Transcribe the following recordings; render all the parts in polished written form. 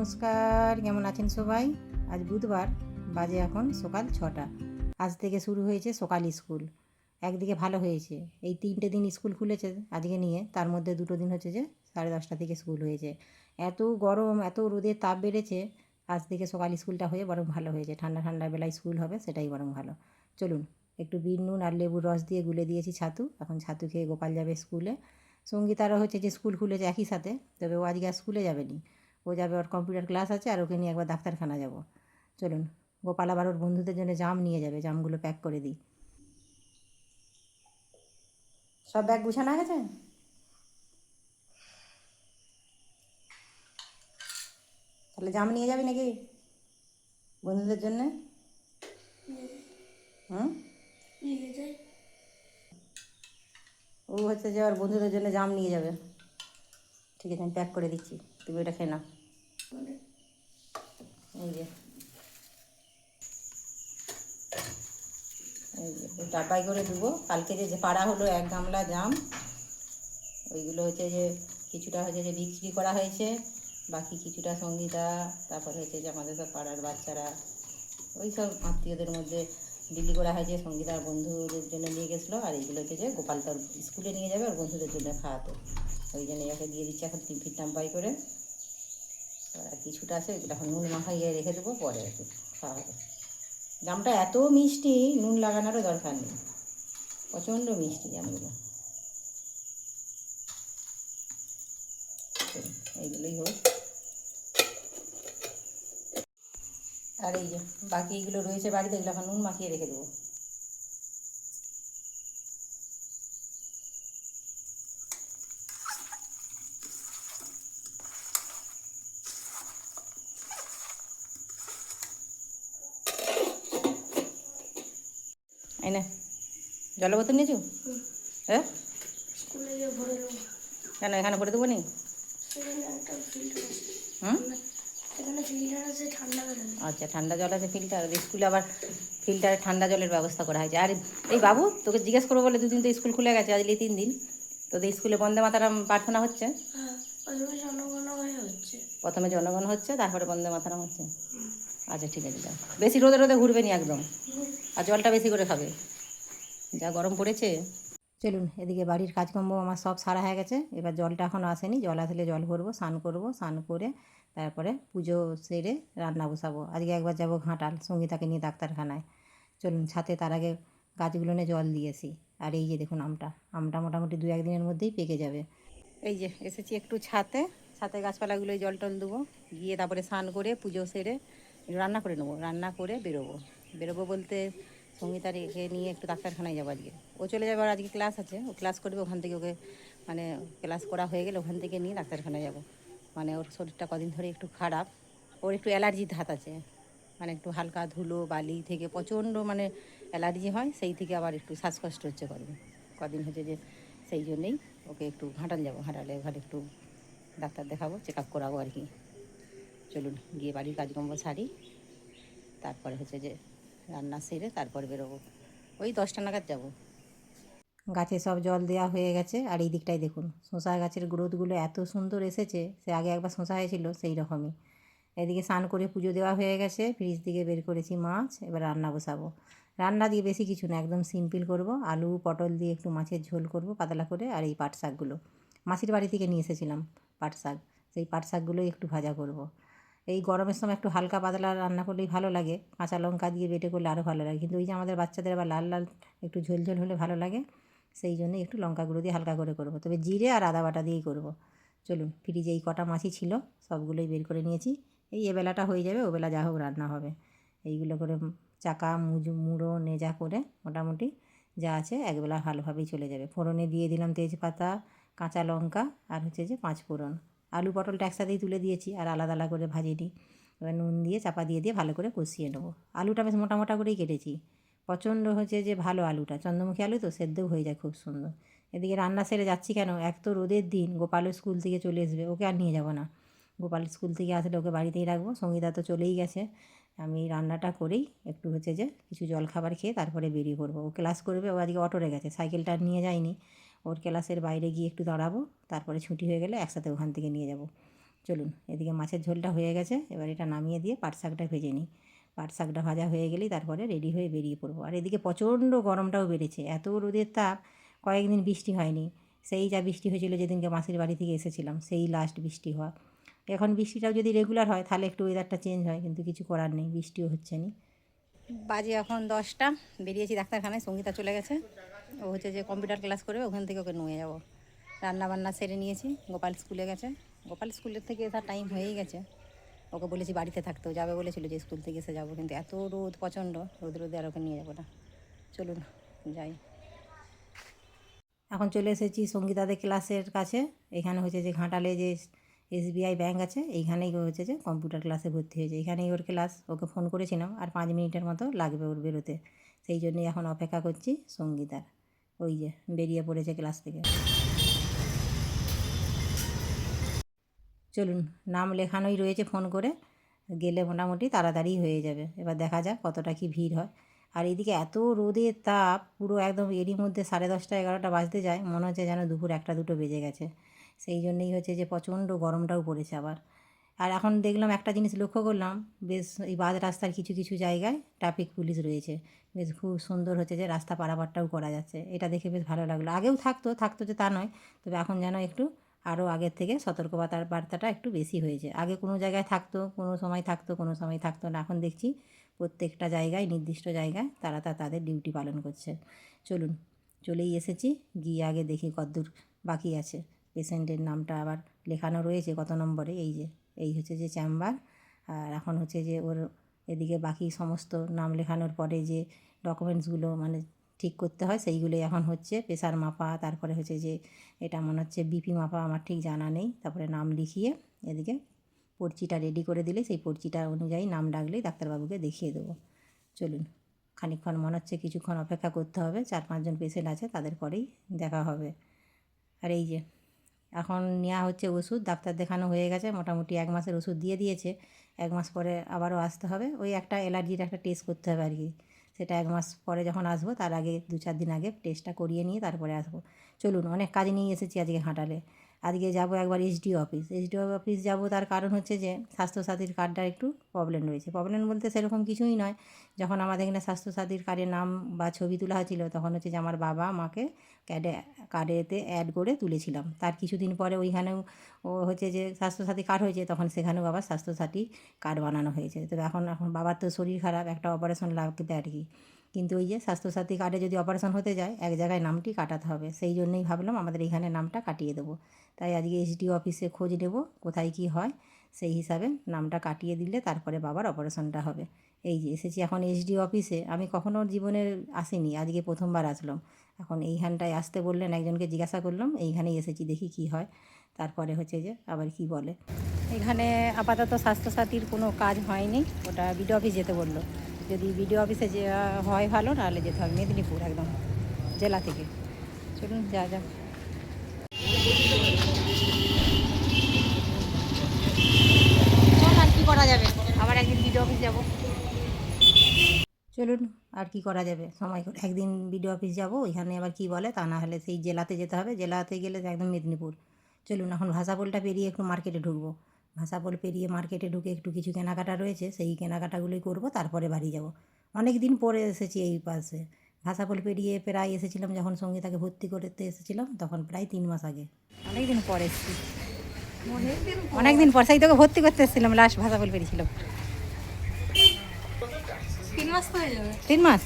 নমস্কার, কেমন আছেন সবাই? আজ বুধবার, বাজে এখন সকাল 6টা। আজ থেকে শুরু হয়েছে সকাল স্কুল। একদিকে ভালো হয়েছে, এই 3টে দিন স্কুল খুলেছে আজকে নিয়ে, তার মধ্যে 2টো দিন হচ্ছে যে 10:30 থেকে স্কুল হয়েছে। এত গরম, এত রোদের তাপ বেড়েছে, আজ থেকে সকাল স্কুলটা হয়ে বরং ভালো হয়েছে। ঠান্ডা ঠান্ডা বেলায় স্কুল হবে, সেটাই বরং ভালো। চলুন, একটু বিট নুন আর লেবুর রস দিয়ে গুলে দিয়েছি ছাতু। এখন ছাতু খেয়ে গোপাল যাবে স্কুলে। সঙ্গীতারও হচ্ছে যে স্কুল খুলেছে একই সাথে, তবে ও আজকে আর স্কুলে যাবেনি। ও যাবে, ওর কম্পিউটার ক্লাস আছে, আর ওকে নিয়ে একবার ডাক্তারখানা যাব। চলুন, গোপাল আবার ওর বন্ধুদের জন্য জাম নিয়ে যাবে, জামগুলো প্যাক করে দিই। সব ব্যাগ গুছানো গেছে? তাহলে জাম নিয়ে যাবি নাকি বন্ধুদের জন্যে? হুম, ও হচ্ছে যে ওর বন্ধুদের জন্য জাম নিয়ে যাবে। ঠিক আছে, আমি প্যাক করে দিচ্ছি, তুমি ওটা খেয়ে নাও। এই যে, এই যে ডাব্বাই করে দেবো। কালকে যে পাড়া হলো 1 গামলা জাম, ওইগুলো হচ্ছে যে কিছুটা হচ্ছে যে বিক্রি করা হয়েছে, বাকি কিছুটা সঙ্গীতা, তারপর হচ্ছে যে আমাদের সব পাড়ার বাচ্চারা, ওই সব আত্মীয়দের মধ্যে বিলি করা হয়েছে। সঙ্গীতার বন্ধুদের জন্য নিয়ে গেছিলো, আর এইগুলো হচ্ছে যে গোপাল তার স্কুলে নিয়ে যাবে আর বন্ধুদের জন্য খাওয়াতে। ওই জন্য একে দিয়ে দিচ্ছে এখন টিফিন টাম্পাই করে। আর কিছুটা আছে, ওইগুলো এখন নুন মাখাইয়ে রেখে দেবো, পরে একটু খাওয়া হবে। জামটা এত মিষ্টি, নুন লাগানোরও দরকার নেই, প্রচণ্ড মিষ্টি জামগুলো। এইগুলোই হোক। আর এই যে বাকি এইগুলো রয়েছে বাড়িতে, এগুলো এখন নুন মাখিয়ে রেখে দেবো। এই না, জলের বোতল নিয়েছো? হ্যাঁ, কেন এখানে ভরে দেবো নি? হুম, আচ্ছা, ঠান্ডা জল আছে ফিল্টার, স্কুলে আবার ফিল্টারে ঠান্ডা জলের ব্যবস্থা করা হয়েছে। আর এই বাবু, তোকে জিজ্ঞেস করবো বলে 2 দিন তো স্কুল খুলে গেছে, আজ 3 দিন তোদের স্কুলে বন্দে মাতারাম প্রার্থনা হচ্ছে? প্রথমে জনগণ হচ্ছে, তারপরে বন্দে মাতারাম হচ্ছে। আচ্ছা ঠিক আছে, যাও, বেশি রোদে রোদে ঘুরবে নি একদম, আর জলটা বেশি করে খাবে, যা গরম পড়েছে। চলুন, এদিকে বাড়ির কাজকর্ম আমার সব সারা হয়ে গেছে। এবার জলটা এখনও আসেনি, জল আসলে জল ভরবো, স্নান করবো, স্নান করে তারপরে পুজো সেরে রান্না বসাবো। আজকে একবার যাবো ঘাটাল, সঙ্গীতাকে নিয়ে ডাক্তারখানায়। চলুন ছাদে তার আগে গাছগুলোনে জল দিয়েছি। আর এই যে দেখুন আমটা, আমটা মোটামুটি 2-1 দিনের মধ্যেই পেকে যাবে। এই যে এসেছি একটু ছাতে, ছাতে গাছপালাগুলোই জল টল দেবো, গিয়ে তারপরে স্নান করে পুজো সেরে রান্না করে নেবো। রান্না করে বেরোবো। বেরোবো বলতে সঙ্গীতাকে নিয়ে একটু ডাক্তারখানায় যাবো আজকে। ও চলে যাবে, আর আজকে ক্লাস আছে, ও ক্লাস করবে, ওখান থেকে ওকে মানে ক্লাস করা হয়ে গেলে ওখান থেকে নিয়ে ডাক্তারখানায় যাবো। মানে ওর শরীরটা কদিন ধরে একটু খারাপ, ওর একটু অ্যালার্জির ধাত আছে, মানে একটু হালকা ধুলো বালি থেকে প্রচণ্ড মানে অ্যালার্জি হয়, সেই থেকে আবার একটু শ্বাসকষ্ট হচ্ছে কদিন হচ্ছে যে, সেই জন্যেই ওকে একটু ঘাটাল যাবো, ঘাটালে ঘরে একটু ডাক্তার দেখাবো, চেক আপ করাবো আর কি। চলুন গিয়ে বাড়ির কাজকর্ম সারি, তারপরে হচ্ছে যে রান্না সেরে তারপরে বেরোবো, ওই 10টা নাগাদ যাবো। গাছে সব জল দেওয়া হয়ে গেছে। আর এই দিকটায় দেখুন, শসা গাছের গ্রোথগুলো এত সুন্দর এসেছে, সে আগে একবার শসা হয়েছিল সেই রকমই। এদিকে স্নান করে পুজো দেওয়া হয়ে গেছে, ফ্রিজ থেকে বের করেছি মাছ, এবার রান্না বসাবো। রান্না দিয়ে বেশি কিছু না, একদম সিম্পল করব, আলু পটল দিয়ে একটু মাছের ঝোল করব পাতলা করে। আর এই পাট শাকগুলো মাসির বাড়ি থেকে নিয়ে এসেছিলাম, পাট শাক, সেই পাট শাকগুলোই একটু ভাজা করব। এই গরমের সময় একটু হালকা পাতলা রান্না করলেই ভালো লাগে, কাঁচা লঙ্কা দিয়ে বেটে করলে আরও ভালো লাগে। কিন্তু ওই যে আমাদের বাচ্চাদের আবার লাল লাল একটু ঝোল ঝোল হলে ভালো লাগে, সেই জন্যই একটু লঙ্কা গুঁড়ো দিয়ে হালকা করে করব, তবে জিরে আর আদা বাটা দিয়েই করব। চলুন, ফ্রিজে এই কটা মাছই ছিল, সবগুলোই বের করে নিয়েছি। এই এবেলাটা হয়ে যাবে, ওবেলা যা হোক রান্না হবে। এইগুলো করে চাকা মুড়ো নেজা করে মোটামুটি যা আছে একবেলা ভালোভাবেই চলে যাবে। ফোড়নে দিয়ে দিলাম তেজপাতা, কাঁচা লঙ্কা, আর হচ্ছে যে 5 ফোড়ন। আলু পটলটা একসাথেই তুলে দিয়েছি, আর আলাদা আলাদা করে ভাজিনি। এবার নুন দিয়ে চাপা দিয়ে দিয়ে ভালো করে কষিয়ে নেবো। আলুটা বেশ মোটা মোটা করেই কেটেছি, প্রচণ্ড হচ্ছে যে ভালো আলুটা, চন্দ্রমুখী আলু তো, সেদ্ধও হয়ে যায় খুব সুন্দর। এদিকে রান্না সেরে যাচ্ছি কেন, এক তো রোদের দিন, গোপালও স্কুল থেকে চলে আসবে, ওকে আর নিয়ে যাব না। গোপাল স্কুল থেকে আসলে ওকে বাড়িতেই রাখবো, সঙ্গীতা তো চলেই গেছে। আমি রান্নাটা করেই একটু হচ্ছে যে কিছু জলখাবার খেয়ে তারপরে বেরিয়ে পড়বো। ও ক্লাস করবে, ও আজকে অটোরে গেছে, সাইকেলটা আর নিয়ে যায়নি। ওর ক্লাসের বাইরে গিয়ে একটু দাঁড়াবো, তারপরে ছুটি হয়ে গেলে একসাথে ওখান থেকে নিয়ে যাব। চলুন, এদিকে মাছের ঝোলটা হয়ে গেছে, এবার এটা নামিয়ে দিয়ে পাট শাকটা ভেজে নিই। পাট শাকটা ভাজা হয়ে গেলেই তারপরে রেডি হয়ে বেরিয়ে পড়বো। আর এদিকে প্রচণ্ড গরমটাও বেড়েছে, এত রোদের তাপ, কয়েকদিন বৃষ্টি হয়নি। সেই যা বৃষ্টি হয়েছিল যেদিনকে মাসির বাড়ি থেকে এসেছিলাম, সেই লাস্ট বৃষ্টি হওয়া। এখন বৃষ্টিটাও যদি রেগুলার হয় তাহলে একটু ওয়েদারটা চেঞ্জ হয়, কিন্তু কিছু করার নেই, বৃষ্টিও হচ্ছে না। বাজে এখন 10টা, বেরিয়েছি ডাক্তারখানায়, সঙ্গীতা চলে গেছে। ও হচ্ছে যে কম্পিউটার ক্লাস করবে, ওখান থেকে ওকে নিয়ে যাবো। রান্নাবান্না সেরে নিয়েছি, গোপাল স্কুলে গেছে, গোপাল স্কুলের থেকে তার টাইম হয়েই গেছে। ওকে বলেছি বাড়িতে থাকতেও যাবে বলেছিল যে স্কুল থেকে এসে যাবো, কিন্তু এত রোদ প্রচণ্ড, রোদে আর ওকে নিয়ে যাবো না। চলুন যাই। এখন চলে এসেছি সঙ্গীতাদের ক্লাসের কাছে। এখানে হচ্ছে যে ঘাটালে যে SBI ব্যাংক আছে, এইখানেই হচ্ছে যে কম্পিউটার ক্লাসে ভর্তি হয়েছে, এখানেই ওর ক্লাস। ওকে ফোন করেছিলাম, আর 5 মিনিটের মতো লাগবে ওর বেরোতে, সেই জন্যই এখন অপেক্ষা করছি সঙ্গীতার। ওই যে বেরিয়ে পড়েছে ক্লাস থেকে। চলুন, নাম লেখানোই রয়েছে, ফোন করে গেলে মোটামুটি তাড়াতাড়ি হয়ে যাবে। এবার দেখা যাক কতটা কি ভিড় হয়। আর এদিকে এত রোদের তাপ, পুরো একদম এরই মধ্যে 10:30 11টা বাজতে যায়, মনে হচ্ছে যেন দুপুর 1টা 2টো বেজে গেছে। সেই জন্যই হচ্ছে যে প্রচণ্ড গরমটাও পড়েছে আবার। আর এখন দেখলাম একটা জিনিস লক্ষ্য করলাম, বেশ এই বাদ রাস্তার কিছু কিছু জায়গায় ট্রাফিক পুলিশ রয়েছে, বেশ খুব সুন্দর হচ্ছে যে রাস্তা পারাপারটাও করা যাচ্ছে, এটা দেখে বেশ ভালো লাগলো। আগেও থাকতো যে তা নয়, তবে এখন যেন একটু আরও আগের থেকে বার্তাটা একটু বেশি হয়েছে। আগে কোনো জায়গায় থাকতো, কোনো সময় থাকতো, কোনো সময় থাকতো না, এখন দেখছি প্রত্যেকটা জায়গায়, নির্দিষ্ট জায়গায় তারা তাদের ডিউটি পালন করছে। চলুন, চলেই এসেছি, গিয়ে আগে দেখি কতদূর বাকি আছে। পেশেন্টের নামটা আবার লেখানো রয়েছে কত নম্বরে, এই যে এই হচ্ছে যে চেম্বার। আর এখন হচ্ছে যে ওর এদিকে বাকি সমস্ত নাম লেখানোর পরে যে ডকুমেন্টসগুলো মানে ঠিক করতে হয়, সেইগুলোই এখন হচ্ছে। প্রেশার মাপা, তারপরে হচ্ছে যে এটা মনে হচ্ছে BP মাপা, আমার ঠিক জানা নেই। তারপরে নাম লিখিয়ে এদিকে পর্চিটা রেডি করে দিলে, সেই পর্চিটা অনুযায়ী নাম ডাকলেই ডাক্তারবাবুকে দেখিয়ে দেবো। চলুন, খানিকক্ষণ মনে হচ্ছে কিছুক্ষণ অপেক্ষা করতে হবে, 4-5 জন পেশেন্ট আছে, তাদের পরেই দেখা হবে। আর এই যে এখন নেওয়া হচ্ছে ওষুধ, ডাক্তার দেখানো হয়ে গেছে, মোটামুটি 1 মাসের ওষুধ দিয়ে দিয়েছে। 1 মাস পরে আবারও আসতে হবে, ওই একটা অ্যালার্জির একটা টেস্ট করতে হবে আর কি। সেটা 1 মাস পরে যখন আসবো, তার আগে 2-4 দিন আগে টেস্টটা করিয়ে নিয়ে তারপরে আসবো। চলুন, অনেক কাজ নিয়ে এসেছি আজকে ঘাটালে। আজকে যাব একবার SDO অফিস যাব, তার কারণ হচ্ছে যে স্বাস্থ্যসাথীর কার্ডটার একটু প্রবলেম রয়েছে। প্রবলেম বলতে সেরকম কিছুই নয়, যখন আমাদের এখানে স্বাস্থ্যসাথীর কার্ডের নাম বা ছবি তোলা হয়েছিল, তখন হচ্ছে যে আমার বাবা মাকে কার্ডেতে অ্যাড করে তুলেছিলাম। তার কিছুদিন পরে ওইখানেও ও হচ্ছে যে স্বাস্থ্যসাথী কার্ড হয়েছে, তখন সেখানেও আবার স্বাস্থ্যসাথী কার্ড বানানো হয়েছে। তবে এখন বাবার তো শরীর খারাপ, একটা অপারেশন লাগবে আর কি। কিন্তু ওই যে স্বাস্থ্যসাথী কার্ডে যদি অপারেশন হতে যায়, এক জায়গায় নামটি কাটাতে হবে, সেই জন্যই ভাবলাম আমাদের এইখানে নামটা কাটিয়ে দেবো। তাই আজকে SDO অফিসে খোঁজ নেব কোথায় কী হয়, সেই হিসাবে নামটা কাটিয়ে দিলে তারপরে বাবার অপারেশনটা হবে। এই যে এসেছি এখন SDO অফিসে, আমি কখনো জীবনে আসিনি, আজকে প্রথমবার আসলাম। এখন এইখানটায় আসতে বললেন, একজনকে জিজ্ঞাসা করলাম, এইখানেই এসেছি, দেখি কি হয়, তারপরে হচ্ছে যে আবার কি বলে। এখানে আপাতত স্বাস্থ্যসাথীর কোনো কাজ হয়নি, ওটা BDO অফিস যেতে বললো। যদি BDO অফিসে যে হয় ভালো, নাহলে যেতে হবে মেদিনীপুর একদম জেলা থেকে। চলুন যা যা। আর কী করা যাবে, আবার একদিন BDO অফিস যাব। চলুন, আর কি করা যাবে, সময় করে একদিন BDO অফিস যাব, ওইখানে আবার কি বলে, তা না হলে সেই জেলাতে যেতে হবে, জেলাতে গেলে একদম মেদিনীপুর। চলুন, এখন ভাষাপোলটা পেরিয়ে একটু মার্কেটে ঢুকবো। ভাষাপোল পেরিয়ে মার্কেটে ঢুকে একটু কিছু কেনাকাটা রয়েছে, সেই কেনাকাটাগুলোই করব, তারপরে বাড়ি যাব। অনেক দিন পরে এসেছি এই পাশে। ভাষাপোল পেরিয়ে প্রায় এসেছিলাম যখন সঙ্গীতাকে ভর্তি করতে এসেছিলাম, তখন প্রায় 3 মাস আগে। অনেক দিন পরে এসেছি, অনেক দিন পর, সেই তোকে ভর্তি করতে এসেছিলাম, লাস্ট ভাষাপোল পেরিয়েছিলাম। 3 মাস তো হয়ে যাবে। 3 মাস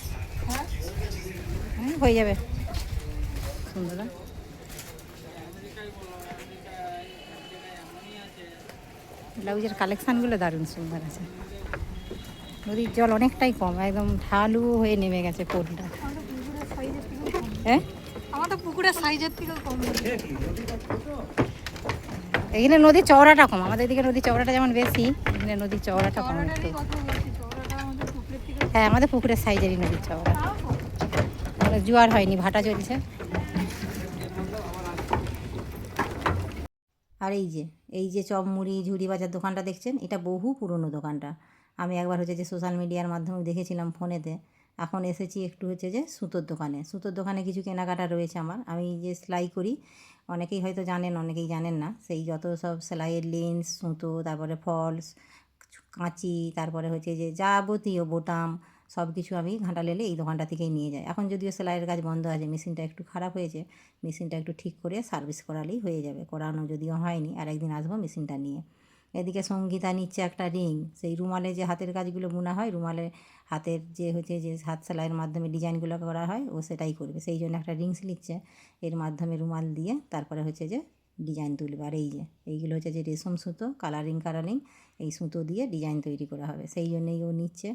হ্যাঁ, হয়ে যাবে। সুন্দর ব্লাউজের কালেকশানগুলো দারুণ সুন্দর আছে। নদীর জল অনেকটাই কম, একদম ঢালু হয়ে নেমে গেছে পোলটা। হ্যাঁ, আমাদের পুকুরের সাইজের থেকেও কম। এখানে নদীর চওড়াটা কম, আমাদের এদিকে নদীর চওড়াটা যেমন বেশি, এখানে নদীর চওড়াটা কম একটু। হ্যাঁ, আমাদের পুকুরের সাইজেরই নদীর চওড়া, জোয়ার হয়নি, ভাটা চলছে। আর এই যে চপ মুড়ি ঝুড়ি বাজার দোকানটা দেখছেন, এটা বহু পুরনো দোকানটা। আমি একবার হচ্ছে যে সোশ্যাল মিডিয়ার মাধ্যমে দেখেছিলাম ফোনেতে, এখন এসেছি একটু হচ্ছে যে সুতোর দোকানে। সুতোর দোকানে কিছু কেনাকাটা রয়েছে আমার। আমি যে সেলাই করি, অনেকেই হয়তো জানেন, অনেকেই জানেন না। সেই যত সব সেলাইয়ের লেন্স, সুতো, তারপরে ফলস, কাঁচি, তারপরে হচ্ছে যে যাবতীয় বোতাম সব কিছু আমি ঘাটালেলে এই দোকানটা থেকেই নিয়ে যাই। এখন যদিও সেলাইয়ের কাজ বন্ধ আছে, মেশিনটা একটু খারাপ হয়েছে, মেশিনটা একটু ঠিক করে সার্ভিস করালেই হয়ে যাবে। করানো যদিও হয়নি, আর একদিন আসবো মেশিনটা নিয়ে। এদিকে সঙ্গীতা নিচ্ছে একটা রিং, সেই রুমালে যে হাতের কাজগুলো বোনা হয়, রুমালে হাতের যে হচ্ছে যে হাত সেলাইয়ের মাধ্যমে ডিজাইনগুলো করা হয়, ও সেটাই করবে। সেই জন্য একটা রিংস নিচ্ছে, এর মাধ্যমে রুমাল দিয়ে তারপরে হচ্ছে যে ডিজাইন তুলবে। আর এই যে এইগুলো হচ্ছে যে রেশম সুতো, কালারিং কালারিং, এই সুতো দিয়ে ডিজাইন তৈরি করা হবে, সেই জন্যই ও নিচ্ছে।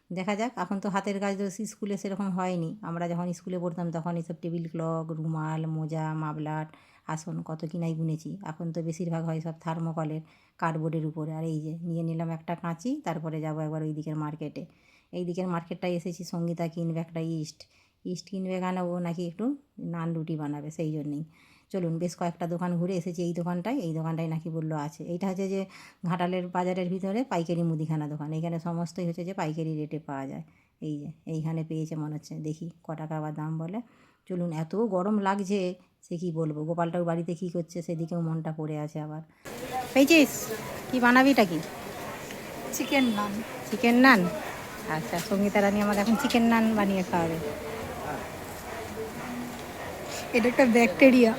দেখা যাক, এখন তো হাতের কাজ তো স্কুলে সেরকম হয়নি। আমরা যখন স্কুলে পড়তাম তখন এইসব টেবিল ক্লক, রুমাল, মোজা, মাফলার, আসন কত কি নাই বুনেছি। এখন তো বেশিরভাগ হয় সব থার্মোকলের, কার্ডবোর্ডের উপরে। আর এই যে নিয়ে নিলাম একটা কাঁচি, তারপরে যাবো একবার ওই দিকের মার্কেটে। এই দিকের মার্কেটটায় এসেছি, সঙ্গীতা কিনবে একটা ইস্ট। ইস্ট কিনবে কেন, ও নাকি একটু নান রুটি বানাবে, সেই জন্যেই। চলুন, বেশ কয়েকটা দোকান ঘুরে এসেছি এই দোকানটায়। এই দোকানটায় নাকি বললো আছে। এইটা হচ্ছে যে ঘাটালের বাজারের ভিতরে পাইকারি মুদিখানা দোকান। এইখানে সমস্তই হচ্ছে যে পাইকারি রেটে পাওয়া যায়। এই যে এইখানে পেয়েছে মনে হচ্ছে, দেখি ক টাকা আবার দাম বলে। চলুন, এত গরম লাগছে সে কি বলবো। গোপালটাও বাড়িতে কী করছে সেদিকেও মনটা পড়ে আছে আবার। পেয়েছিস? কী বানাবিটা কি? চিকেন নান। চিকেন নান? আচ্ছা, সঙ্গীতা রানী আমার এখন চিকেন নান বানিয়ে খাওয়াবে। এটা একটা ব্যাকটেরিয়া।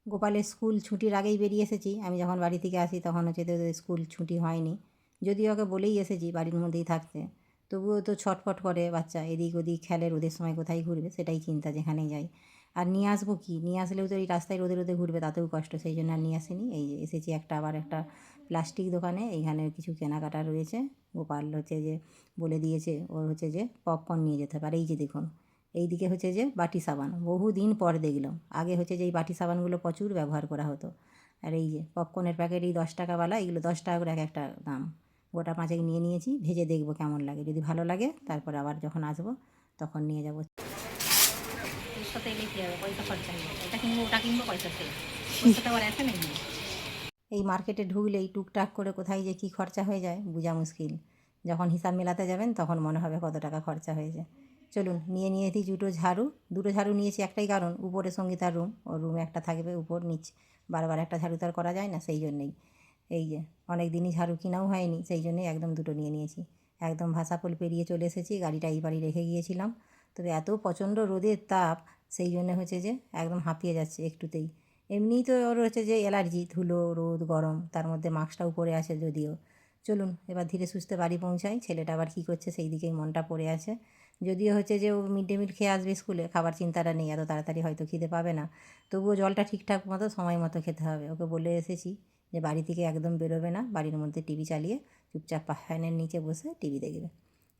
গোপালের স্কুল ছুটির আগেই বেরিয়ে এসেছি। আমি যখন বাড়ি থেকে আসি তখন হচ্ছে তো ওদের স্কুল ছুটি হয়নি, যদিও ওকে বলেই এসেছি বাড়ির মধ্যেই থাকতে। তবুও তো ছটফট করে বাচ্চা, এদিক ওদিক খেলে, রোদের সময় কোথায় ঘুরবে সেটাই চিন্তা যেখানেই যাই। আর নিয়ে আসবো কি, নিয়ে আসলেও তো এই রাস্তায় রোদে রোদে ঘুরবে, তাতেও কষ্ট, সেই জন্য আর নিয়ে আসিনি। এই যে এসেছি একটা আবার একটা প্লাস্টিক দোকানে, এইখানে কিছু কেনাকাটা রয়েছে। গোপাল হচ্ছে যে বলে দিয়েছে ওর হচ্ছে যে পপকর্ন নিয়ে যেতে পারে। এই যে দেখুন, এইদিকে হচ্ছে যে বাটি সাবান, বহুদিন পর দেখলাম। আগে হচ্ছে যে এই বাটি সাবানগুলো প্রচুর ব্যবহার করা হতো। আর এই যে পপকর্নের প্যাকেট, এই 10 টাকাওয়ালা, এগুলো 10 টাকা করে এক একটা দাম। গোটা 5 নিয়ে নিয়েছি, ভেজে দেখবো কেমন লাগে। যদি ভালো লাগে তারপর আবার যখন আসবো তখন নিয়ে যাবো। এর সাথে এলে কী হবে, পয়সা খরচা হবে। এটা কিনবো ওটা কিনবো, পয়সা শেষ। পয়সা তো আবার আছে নাকি? এই মার্কেটে ঢুকলেই টুকটাক করে কোথায় যে কী খরচা হয়ে যায় বোঝা মুশকিল। যখন হিসাব মেলাতে যাবেন তখন মনে হবে কত টাকা খরচা হয়েছে। চলুন, নিয়ে নিয়েছি দুটো ঝাড়ু নিয়েছি, একটাই কারণ, উপরে সঙ্গীতার রুম, ওর রুমে একটা থাকবে, উপর নিচ বারবার একটা ঝাড়ু তো আর করা যায় না, সেই জন্যেই। এই যে অনেক দিনই ঝাড়ু কিনাও হয়নি, সেই জন্যই একদম দুটো নিয়ে নিয়েছি। একদম ভাষাপোল পেরিয়ে চলে এসেছি, গাড়িটা এই বাড়ি রেখে গিয়েছিলাম। তবে এত প্রচণ্ড রোদের তাপ, সেই জন্য হচ্ছে যে একদম হাঁপিয়ে যাচ্ছে একটুতেই। এমনিই তো ওর হচ্ছে যে অ্যালার্জি, ধুলো, রোদ, গরম, তার মধ্যে মাস্কটাও পরে আছে যদিও। চলুন এবার ধীরে সুস্থে বাড়ি পৌঁছাই। ছেলেটা আবার কী করছে সেই দিকেই মনটা পড়ে আছে। যদিও হচ্ছে যে ও মিড ডে মিল খেয়ে আসবে স্কুলে, খাবার চিন্তাটা নেই, এত তাড়াতাড়ি হয়তো খিদে পাবে না। তবুও জলটা ঠিকঠাক মতো সময় মতো খেতে হবে। ওকে বলে এসেছি যে বাড়ি থেকে একদম বেরোবে না, বাড়ির মধ্যে টিভি চালিয়ে চুপচাপ ফ্যানের নিচে বসে টিভি দেখবে।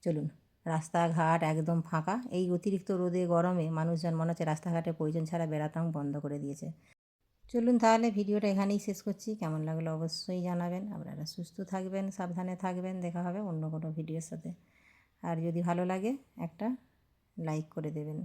চলুন, রাস্তাঘাট একদম ফাঁকা। এই অতিরিক্ত রোদে গরমে মানুষজন মনে হচ্ছে রাস্তাঘাটে প্রয়োজন ছাড়া বেড়াতাম বন্ধ করে দিয়েছে। চলুন তাহলে ভিডিওটা এখানেই শেষ করছি। কেমন লাগলো অবশ্যই জানাবেন। আপনারা সুস্থ থাকবেন, সাবধানে থাকবেন। দেখা হবে অন্য কোনো ভিডিওর সাথে। আর যদি ভালো লাগে একটা লাইক করে দেবেন।